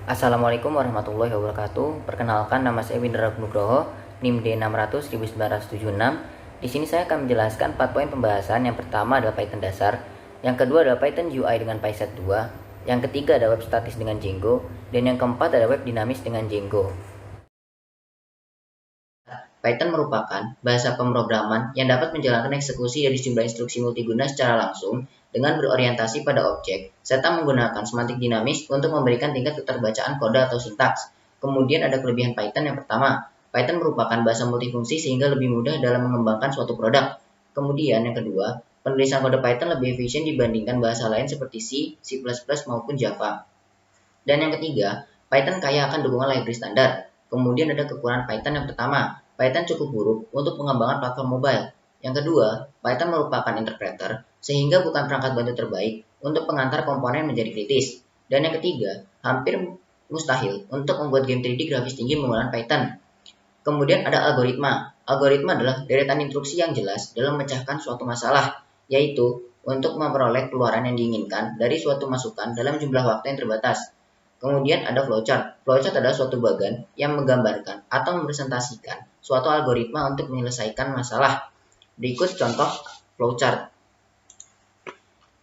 Assalamualaikum warahmatullahi wabarakatuh. Perkenalkan, nama saya Windra Nugroho, NIM D600-1976. Di sini saya akan menjelaskan 4 poin pembahasan. Yang pertama adalah Python dasar, yang kedua adalah Python UI dengan PySet 2, yang ketiga adalah web statis dengan Django, dan yang keempat adalah web dinamis dengan Django. Python merupakan bahasa pemrograman yang dapat menjalankan eksekusi dari sejumlah instruksi multiguna secara langsung dengan berorientasi pada objek, serta menggunakan semantik dinamis untuk memberikan tingkat keterbacaan kode atau sintaks. Kemudian ada kelebihan Python. Yang pertama, Python merupakan bahasa multifungsi sehingga lebih mudah dalam mengembangkan suatu produk. Kemudian yang kedua, penulisan kode Python lebih efisien dibandingkan bahasa lain seperti C, C++ maupun Java. Dan yang ketiga, Python kaya akan dukungan library standar. Kemudian ada kekurangan Python. Yang pertama, Python cukup buruk untuk pengembangan platform mobile. Yang kedua, Python merupakan interpreter, sehingga bukan perangkat bantu terbaik untuk pengantar komponen menjadi kritis. Dan yang ketiga, hampir mustahil untuk membuat game 3D grafis tinggi menggunakan Python. Kemudian ada algoritma. Algoritma adalah deretan instruksi yang jelas dalam memecahkan suatu masalah, yaitu untuk memperoleh keluaran yang diinginkan dari suatu masukan dalam jumlah waktu yang terbatas. Kemudian ada flowchart. Flowchart adalah suatu bagan yang menggambarkan atau merepresentasikan suatu algoritma untuk menyelesaikan masalah. Berikut contoh flowchart.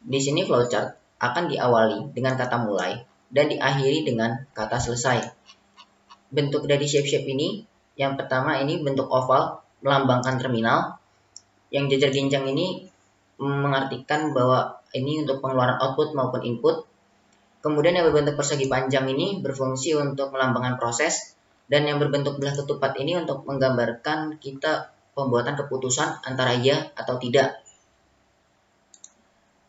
Di sini flowchart akan diawali dengan kata mulai dan diakhiri dengan kata selesai. Bentuk dari shape-shape ini, yang pertama ini bentuk oval melambangkan terminal. Yang jajar ginjang ini mengartikan bahwa ini untuk pengeluaran output maupun input. Kemudian yang berbentuk persegi panjang ini berfungsi untuk melambangkan proses, dan yang berbentuk belah ketupat ini untuk menggambarkan kita pembuatan keputusan antara ya atau tidak.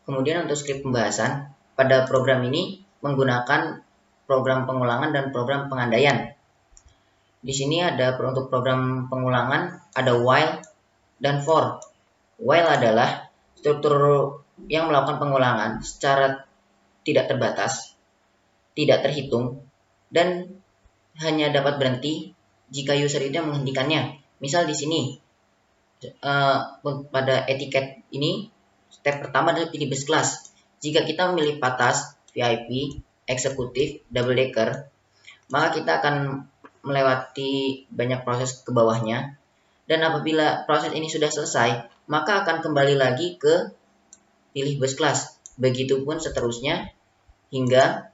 Kemudian untuk skrip pembahasan, pada program ini menggunakan program pengulangan dan program pengandaian. Di sini ada untuk program pengulangan ada while dan for. While adalah struktur yang melakukan pengulangan secara tidak terbatas, tidak terhitung, dan hanya dapat berhenti jika user itu yang menghentikannya. Misal di sini pada etiket ini, step pertama adalah pilih bus class. Jika kita memilih patas, VIP, eksekutif, double decker, maka kita akan melewati banyak proses ke bawahnya. Dan apabila proses ini sudah selesai, maka akan kembali lagi ke pilih bus class. Begitupun seterusnya hingga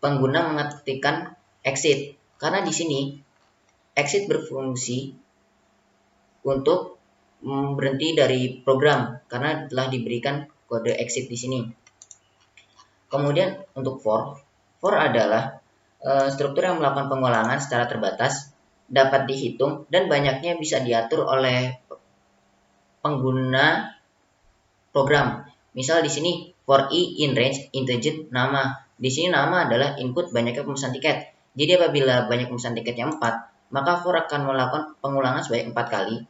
pengguna mengetikkan exit. Karena di sini exit berfungsi untuk berhenti dari program karena telah diberikan kode exit di sini. Kemudian untuk for adalah struktur yang melakukan pengulangan secara terbatas, dapat dihitung dan banyaknya bisa diatur oleh pengguna program. Misal di sini for i in range integer nama. Di sini nama adalah input banyaknya pemesan tiket. Jadi apabila banyak pemesan tiketnya 4, maka for akan melakukan pengulangan sebanyak 4 kali.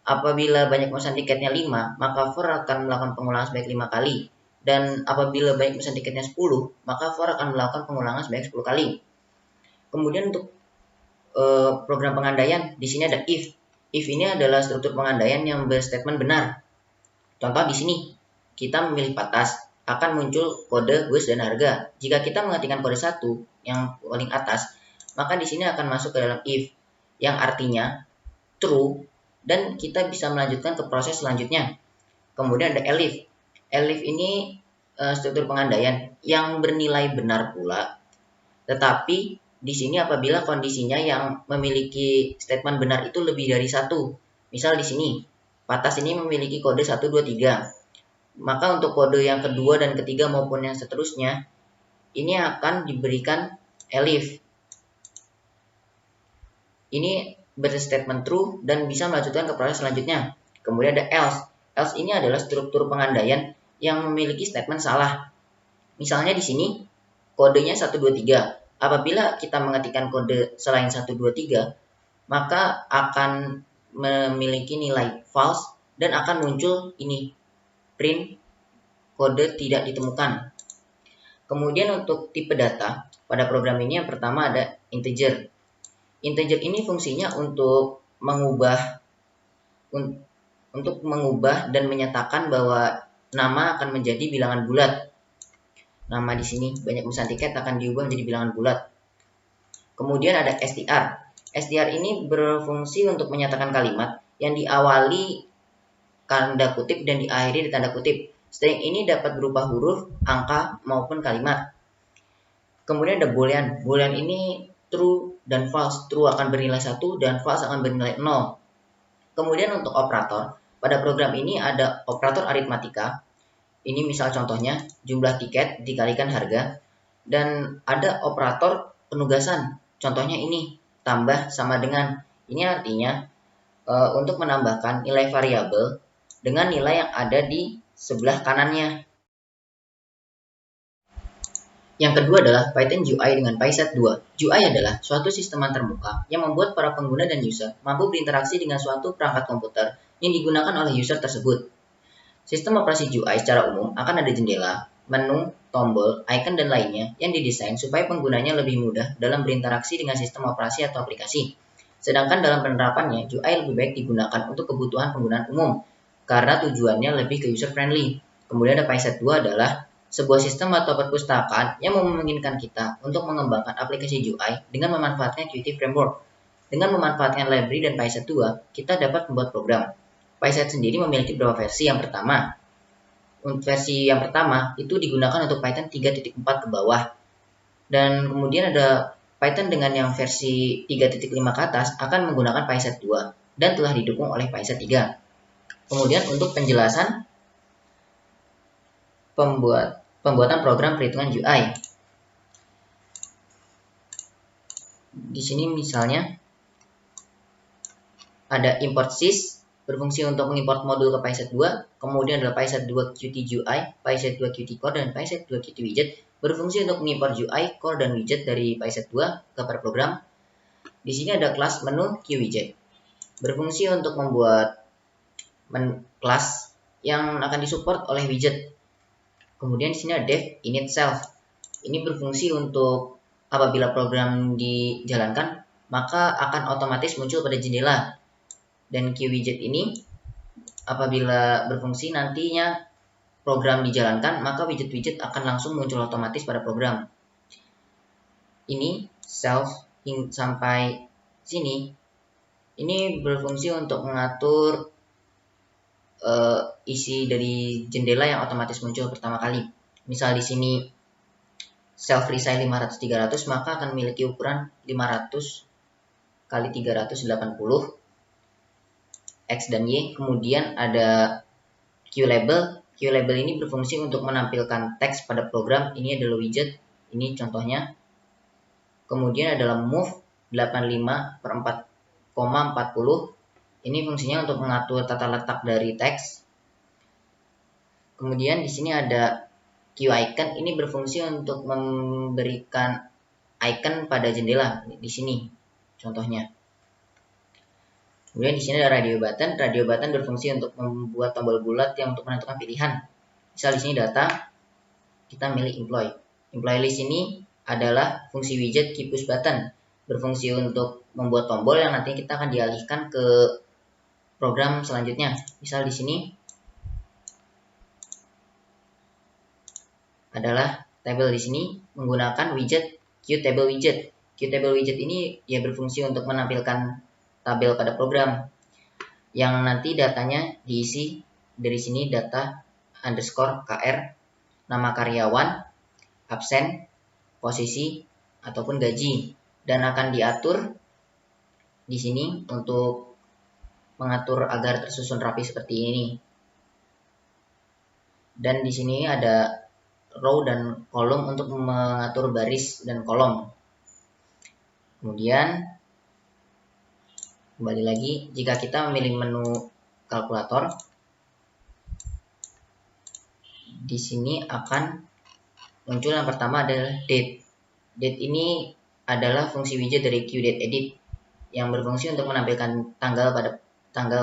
Apabila banyak pemesan tiketnya 5, maka for akan melakukan pengulangan sebanyak 5 kali. Dan apabila banyak pemesan tiketnya 10, maka for akan melakukan pengulangan sebanyak 10 kali. Kemudian untuk program pengandaian, di sini ada if. If ini adalah struktur pengandaian yang berstatement benar. Contoh di sini, kita memilih patas, akan muncul kode bus dan harga. Jika kita mengetikkan kode 1 yang paling atas, maka di sini akan masuk ke dalam if, yang artinya true, dan kita bisa melanjutkan ke proses selanjutnya. Kemudian ada elif. Elif ini struktur pengandaian yang bernilai benar pula, tetapi di sini apabila kondisinya yang memiliki statement benar itu lebih dari 1. Misal di sini, patas ini memiliki kode 1, 2, 3. Maka untuk kode yang kedua dan ketiga maupun yang seterusnya, ini akan diberikan elif. Ini berstatement true dan bisa melanjutkan ke proses selanjutnya. Kemudian ada else. Else ini adalah struktur pengandaian yang memiliki statement salah. Misalnya di sini, kodenya 1, 2, 3. Apabila kita mengetikkan kode selain 1, 2, 3, maka akan memiliki nilai false dan akan muncul ini, print kode tidak ditemukan. Kemudian untuk tipe data, pada program ini yang pertama ada integer. Integer ini fungsinya untuk mengubah dan menyatakan bahwa nama akan menjadi bilangan bulat. Nama di sini banyak pemesan tiket akan diubah menjadi bilangan bulat. Kemudian ada str. str ini berfungsi untuk menyatakan kalimat yang diawali tanda kutip dan diakhiri di tanda kutip. String ini dapat berupa huruf, angka, maupun kalimat. Kemudian ada boolean. Boolean ini true dan false. True akan bernilai 1 dan false akan bernilai 0. Kemudian untuk operator, pada program ini ada operator aritmatika. Ini misal contohnya jumlah tiket dikalikan harga. Dan ada operator penugasan. Contohnya ini tambah sama dengan. Ini artinya untuk menambahkan nilai variabel dengan nilai yang ada di sebelah kanannya. Yang kedua adalah Python GUI dengan PySet 2. GUI adalah suatu sistem terbuka yang membuat para pengguna dan user mampu berinteraksi dengan suatu perangkat komputer yang digunakan oleh user tersebut. Sistem operasi GUI secara umum akan ada jendela, menu, tombol, icon, dan lainnya yang didesain supaya penggunanya lebih mudah dalam berinteraksi dengan sistem operasi atau aplikasi. Sedangkan dalam penerapannya, GUI lebih baik digunakan untuk kebutuhan penggunaan umum karena tujuannya lebih ke user-friendly. Kemudian ada PySet 2 adalah sebuah sistem atau perpustakaan yang memungkinkan kita untuk mengembangkan aplikasi GUI dengan memanfaatkan Qt Framework. Dengan memanfaatkan library dan PySet 2, kita dapat membuat program. PySet sendiri memiliki beberapa versi. Yang pertama, versi yang pertama itu digunakan untuk Python 3.4 ke bawah. Dan kemudian ada Python dengan yang versi 3.5 ke atas akan menggunakan PySet 2 dan telah didukung oleh PySet 3. Kemudian untuk penjelasan pembuatan program perhitungan GUI. Di sini misalnya ada import sys berfungsi untuk mengimport modul ke PySet 2, kemudian ada PySet 2 Qt GUI, PySet 2 Qt Core, dan PySet 2 Qt Widget berfungsi untuk mengimport GUI, core, dan widget dari PySet 2 ke program. Di sini ada kelas menu QWidget berfungsi untuk membuat kelas yang akan disupport oleh widget. Kemudian di sini ada dev init self. Ini berfungsi untuk apabila program dijalankan, maka akan otomatis muncul pada jendela. Dan QWidget ini apabila berfungsi nantinya program dijalankan, maka widget-widget akan langsung muncul otomatis pada program. Ini self sampai sini. Ini berfungsi untuk mengatur isi dari jendela yang otomatis muncul pertama kali. Misal di sini self resize 500-300, maka akan memiliki ukuran 500 kali 380 X dan Y. Kemudian ada QLabel. QLabel ini berfungsi untuk menampilkan teks pada program. Ini adalah widget. Ini contohnya. Kemudian adalah move 85/4,40. Ini fungsinya untuk mengatur tata letak dari teks. Kemudian di sini ada QIcon. Ini berfungsi untuk memberikan icon pada jendela. Di sini contohnya. Kemudian di sini ada radio button. Radio button berfungsi untuk membuat tombol bulat yang untuk menentukan pilihan. Misal di sini data, kita milih employ. Employ list ini adalah fungsi widget keywpush button. Berfungsi untuk membuat tombol yang nanti kita akan dialihkan ke program selanjutnya. Misal di sini adalah tabel. Di sini menggunakan widget QTable widget. QTable widget ini ya berfungsi untuk menampilkan tabel pada program yang nanti datanya diisi dari sini data underscore KR, nama karyawan, absen, posisi, ataupun gaji, dan akan diatur di sini untuk mengatur agar tersusun rapi seperti ini. Dan di sini ada row dan kolom untuk mengatur baris dan kolom. Kemudian kembali lagi, jika kita memilih menu kalkulator, di sini akan muncul yang pertama adalah date. Date ini adalah fungsi widget dari QDateEdit yang berfungsi untuk menampilkan tanggal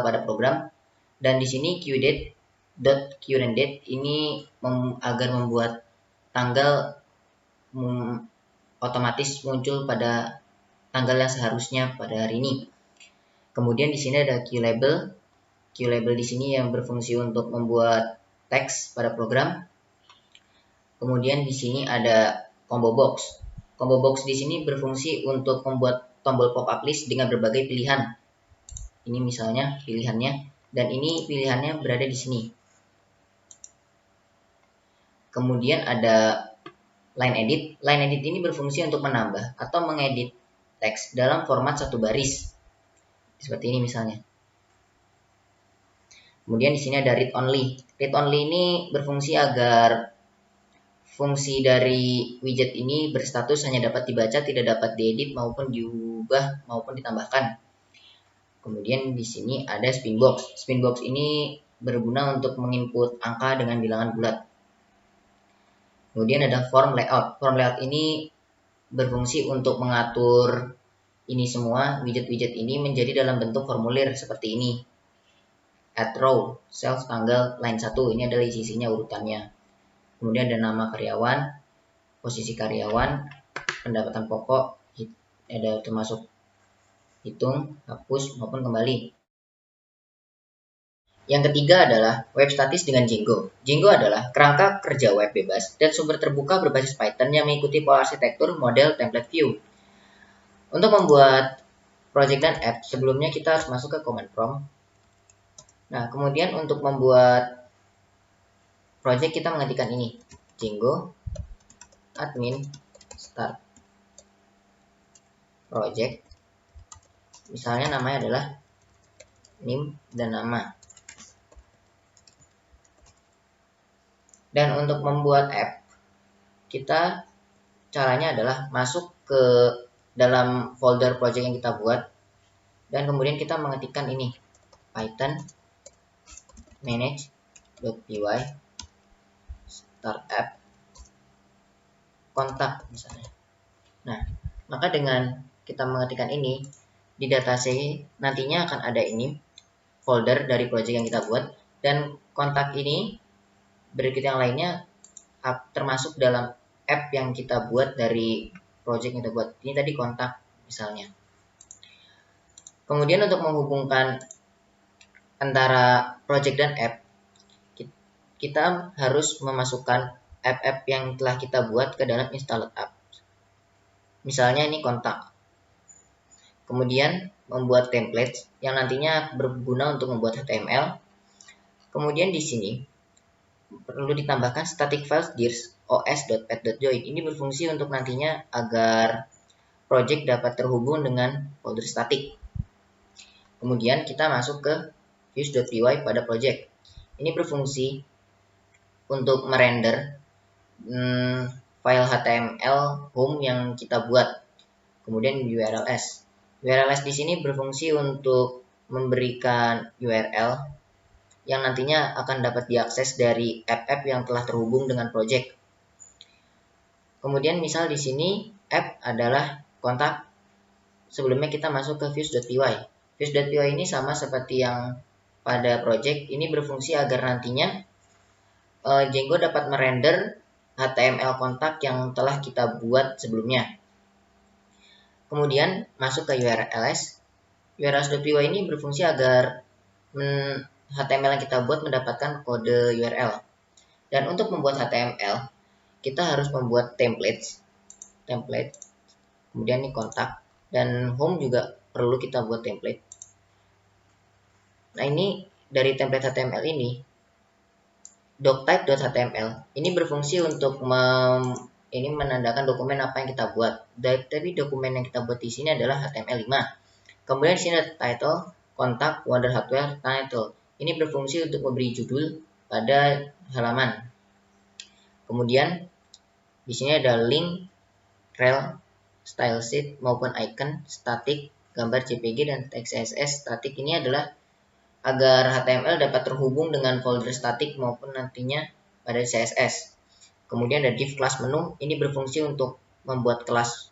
pada program. Dan di sini QDate.currentDate ini agar membuat tanggal otomatis muncul pada tanggal yang seharusnya pada hari ini. Kemudian di sini ada QLabel. QLabel di sini yang berfungsi untuk membuat teks pada program. Kemudian di sini ada combo box. Combo box di sini berfungsi untuk membuat tombol pop-up list dengan berbagai pilihan. Ini misalnya pilihannya, dan ini pilihannya berada di sini. Kemudian ada line edit. Line edit ini berfungsi untuk menambah atau mengedit teks dalam format satu baris. Seperti ini misalnya. Kemudian di sini ada read only. Read only ini berfungsi agar fungsi dari widget ini berstatus hanya dapat dibaca, tidak dapat diedit maupun diubah maupun ditambahkan. Kemudian di sini ada spin box. Spin box ini berguna untuk menginput angka dengan bilangan bulat. Kemudian ada form layout. Form layout ini berfungsi untuk mengatur ini semua widget-widget ini menjadi dalam bentuk formulir seperti ini. Add row, cells, tanggal, line 1. Ini adalah isinya urutannya. Kemudian ada nama karyawan, posisi karyawan, pendapatan pokok, ada termasuk hitung, hapus, maupun kembali. Yang ketiga adalah web statis dengan Django. Django adalah kerangka kerja web bebas dan sumber terbuka berbasis Python yang mengikuti pola arsitektur model template view. Untuk membuat project dan app, sebelumnya kita harus masuk ke command prompt. Nah, kemudian untuk membuat project kita mengetikkan ini, Django admin start project. Misalnya namanya adalah name dan nama. Dan untuk membuat app, kita caranya adalah masuk ke dalam folder project yang kita buat dan kemudian kita mengetikkan ini python manage.py start app kontak misalnya. Nah, maka dengan kita mengetikkan ini di datasheet nantinya akan ada ini folder dari project yang kita buat, dan kontak ini berikut yang lainnya termasuk dalam app yang kita buat dari project yang kita buat. Ini tadi kontak misalnya. Kemudian untuk menghubungkan antara project dan app, kita harus memasukkan app-app yang telah kita buat ke dalam installed app. Misalnya ini kontak. Kemudian membuat template yang nantinya berguna untuk membuat HTML. Kemudian di sini perlu ditambahkan static files dirs os.pet.join. Ini berfungsi untuk nantinya agar project dapat terhubung dengan folder static. Kemudian kita masuk ke views.py pada project. Ini berfungsi untuk merender file HTML home yang kita buat. Kemudian URLs. URLs di sini berfungsi untuk memberikan URL yang nantinya akan dapat diakses dari app-app yang telah terhubung dengan project. Kemudian misal di sini app adalah kontak. Sebelumnya kita masuk ke views.py. Views.py ini sama seperti yang pada project. Ini berfungsi agar nantinya Django dapat merender HTML kontak yang telah kita buat sebelumnya. Kemudian masuk ke URLs. URLs.py ini berfungsi agar HTML yang kita buat mendapatkan kode URL. Dan untuk membuat HTML, kita harus membuat template. Kemudian ini kontak. Dan home juga perlu kita buat template. Nah, ini dari template HTML ini, doctype.html ini berfungsi untuk menandakan dokumen apa yang kita buat. Tapi dokumen yang kita buat di sini adalah HTML5. Kemudian di sini ada title, kontak, Wonder Hardware, title. Ini berfungsi untuk memberi judul pada halaman. Kemudian di sini ada link, rel, style sheet maupun icon, static, gambar JPG dan teks CSS. Static ini adalah agar HTML dapat terhubung dengan folder static maupun nantinya pada CSS. Kemudian ada div class menu, ini berfungsi untuk membuat kelas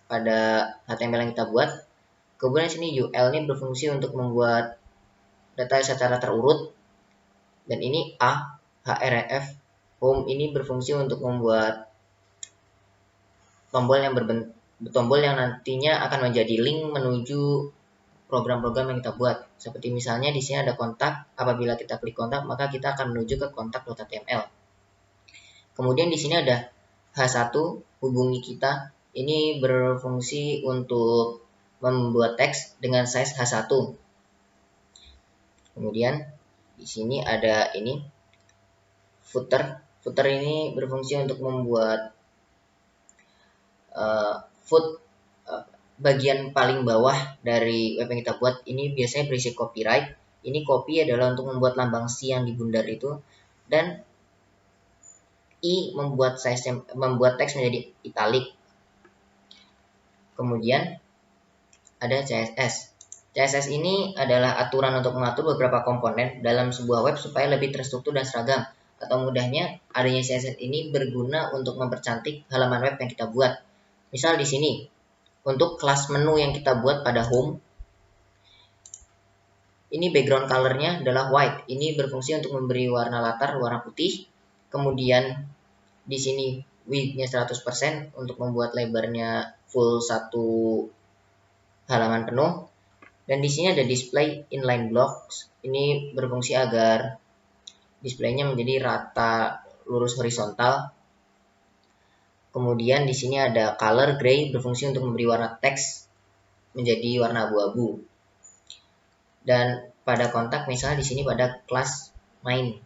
pada HTML yang kita buat. Kemudian sini UL ini berfungsi untuk membuat data secara terurut. Dan ini A, href, home ini berfungsi untuk membuat tombol yang nantinya akan menjadi link menuju program-program yang kita buat. Seperti misalnya di sini ada kontak, apabila kita klik kontak maka kita akan menuju ke kontak.html. Kemudian di sini ada H1 hubungi kita. Ini berfungsi untuk membuat teks dengan size H1. Kemudian di sini ada ini footer. Footer ini berfungsi untuk membuat bagian paling bawah dari web yang kita buat. Ini biasanya berisi copyright. Ini copy adalah untuk membuat lambang C yang dibundar itu, dan I membuat teks menjadi italic. Kemudian ada CSS. CSS ini adalah aturan untuk mengatur beberapa komponen dalam sebuah web supaya lebih terstruktur dan seragam. Atau mudahnya, adanya CSS ini berguna untuk mempercantik halaman web yang kita buat. Misal di sini, untuk kelas menu yang kita buat pada home, ini background colornya adalah white. Ini berfungsi untuk memberi warna latar warna putih. Kemudian di sini width-nya 100% untuk membuat lebarnya full satu halaman penuh. Dan di sini ada display inline blocks. Ini berfungsi agar displaynya menjadi rata lurus horizontal. Kemudian di sini ada color gray, berfungsi untuk memberi warna teks menjadi warna abu-abu. Dan pada kontak misalnya di sini pada kelas main.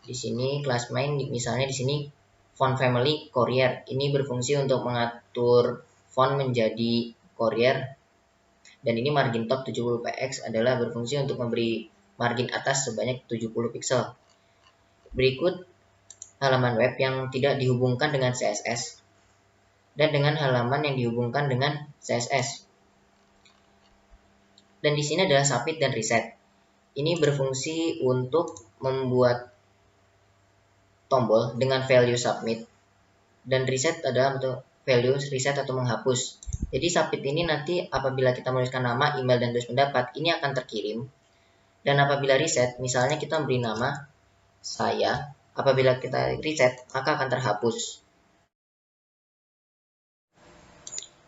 Di sini kelas main misalnya di sini font family Courier. Ini berfungsi untuk mengatur font menjadi Courier. Dan ini margin top 70 px adalah berfungsi untuk memberi margin atas sebanyak 70 pixel. Berikut halaman web yang tidak dihubungkan dengan CSS dan dengan halaman yang dihubungkan dengan CSS. Dan di sini adalah submit dan reset. Ini berfungsi untuk membuat tombol dengan value submit, dan reset adalah untuk value reset atau menghapus. Jadi submit ini nanti apabila kita menuliskan nama, email, dan tulis pendapat, ini akan terkirim. Dan apabila reset, misalnya kita beri nama saya, apabila kita reset, maka akan terhapus.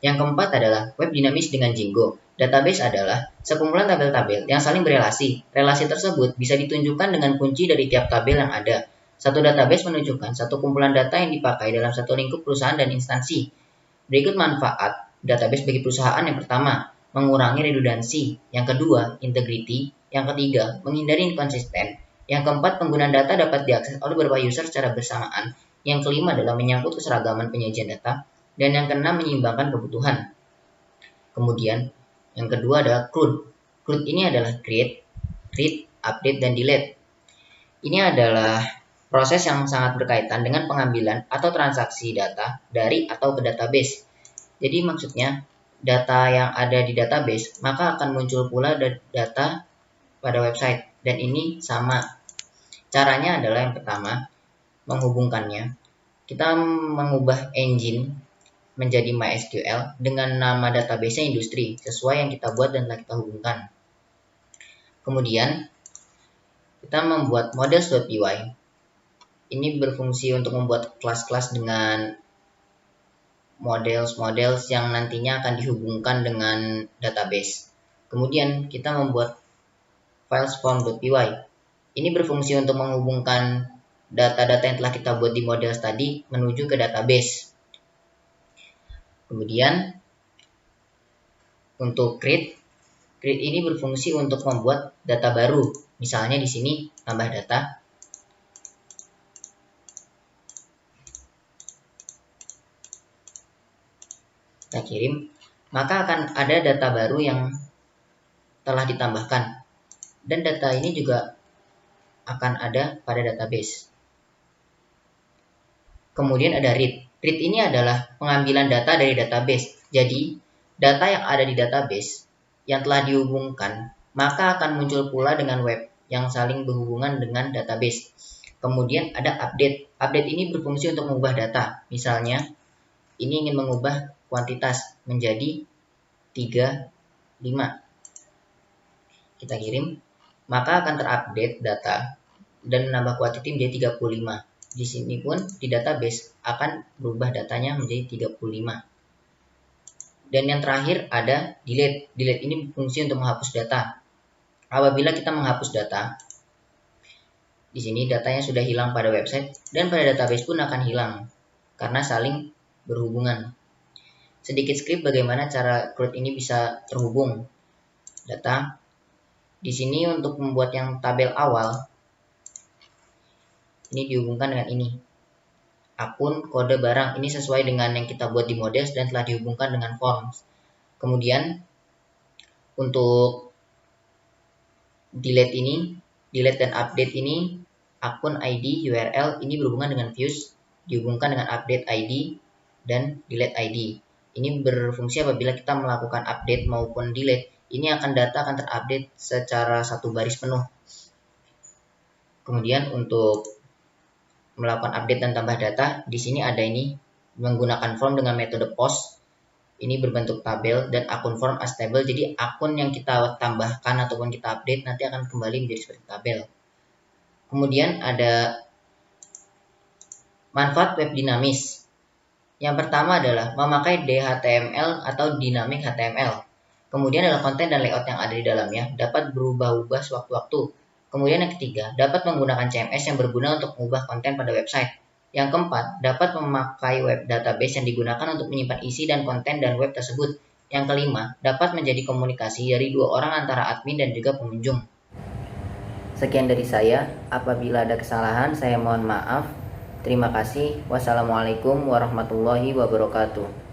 Yang keempat adalah web dinamis dengan Django. Database adalah sekumpulan tabel-tabel yang saling berelasi. Relasi tersebut bisa ditunjukkan dengan kunci dari tiap tabel yang ada. Satu database menunjukkan satu kumpulan data yang dipakai dalam satu lingkup perusahaan dan instansi. Berikut manfaat database bagi perusahaan. Yang pertama, mengurangi redundansi. Yang kedua, integrity. Yang ketiga, menghindari inkonsisten. Yang keempat, penggunaan data dapat diakses oleh beberapa user secara bersamaan. Yang kelima adalah menyangkut keseragaman penyajian data. Dan yang keenam, menyeimbangkan kebutuhan. Kemudian, yang kedua adalah CRUD. CRUD ini adalah create, read, update, dan delete. Ini adalah proses yang sangat berkaitan dengan pengambilan atau transaksi data dari atau ke database. Jadi maksudnya, data yang ada di database, maka akan muncul pula data pada website. Dan ini sama. Caranya adalah yang pertama, menghubungkannya. Kita mengubah engine menjadi MySQL dengan nama database industri sesuai yang kita buat dan telah kita hubungkan. Kemudian kita membuat models.py. Ini berfungsi untuk membuat kelas-kelas dengan models yang nantinya akan dihubungkan dengan database. Kemudian kita membuat filesform.py. Ini berfungsi untuk menghubungkan data-data yang telah kita buat di models tadi menuju ke database. Kemudian untuk create ini berfungsi untuk membuat data baru. Misalnya di sini tambah data. Kita kirim, maka akan ada data baru yang telah ditambahkan. Dan data ini juga akan ada pada database. Kemudian ada read. Read ini adalah pengambilan data dari database. Jadi, data yang ada di database yang telah dihubungkan, maka akan muncul pula dengan web yang saling berhubungan dengan database. Kemudian ada update. Update ini berfungsi untuk mengubah data. Misalnya, ini ingin mengubah kuantitas menjadi 35. Kita kirim, maka akan terupdate data dan menambah kuantiti menjadi 35. Di sini pun di database akan berubah datanya menjadi 35. Dan yang terakhir ada delete. Delete ini berfungsi untuk menghapus data. Apabila kita menghapus data, di sini datanya sudah hilang pada website dan pada database pun akan hilang karena saling berhubungan. Sedikit skrip bagaimana cara CRUD ini bisa terhubung. Data. Di sini untuk membuat yang tabel awal, ini dihubungkan dengan ini. Akun kode barang ini sesuai dengan yang kita buat di Models dan telah dihubungkan dengan Forms. Kemudian untuk delete dan update ini, akun ID, URL ini berhubungan dengan views, dihubungkan dengan update ID dan delete ID. Ini berfungsi apabila kita melakukan update maupun delete, ini data akan terupdate secara satu baris penuh. Kemudian untuk melakukan update dan tambah data, di sini ada ini menggunakan form dengan metode post. Ini berbentuk tabel dan akun form as table. Jadi akun yang kita tambahkan ataupun kita update nanti akan kembali menjadi seperti tabel. Kemudian ada manfaat web dinamis. Yang pertama adalah memakai DHTML atau Dynamic HTML. Kemudian adalah konten dan layout yang ada di dalamnya dapat berubah-ubah sewaktu-waktu. Kemudian yang ketiga, dapat menggunakan CMS yang berguna untuk mengubah konten pada website. Yang keempat, dapat memakai web database yang digunakan untuk menyimpan isi dan konten dan web tersebut. Yang kelima, dapat menjadi komunikasi dari dua orang antara admin dan juga pengunjung. Sekian dari saya. Apabila ada kesalahan, saya mohon maaf. Terima kasih. Wassalamualaikum warahmatullahi wabarakatuh.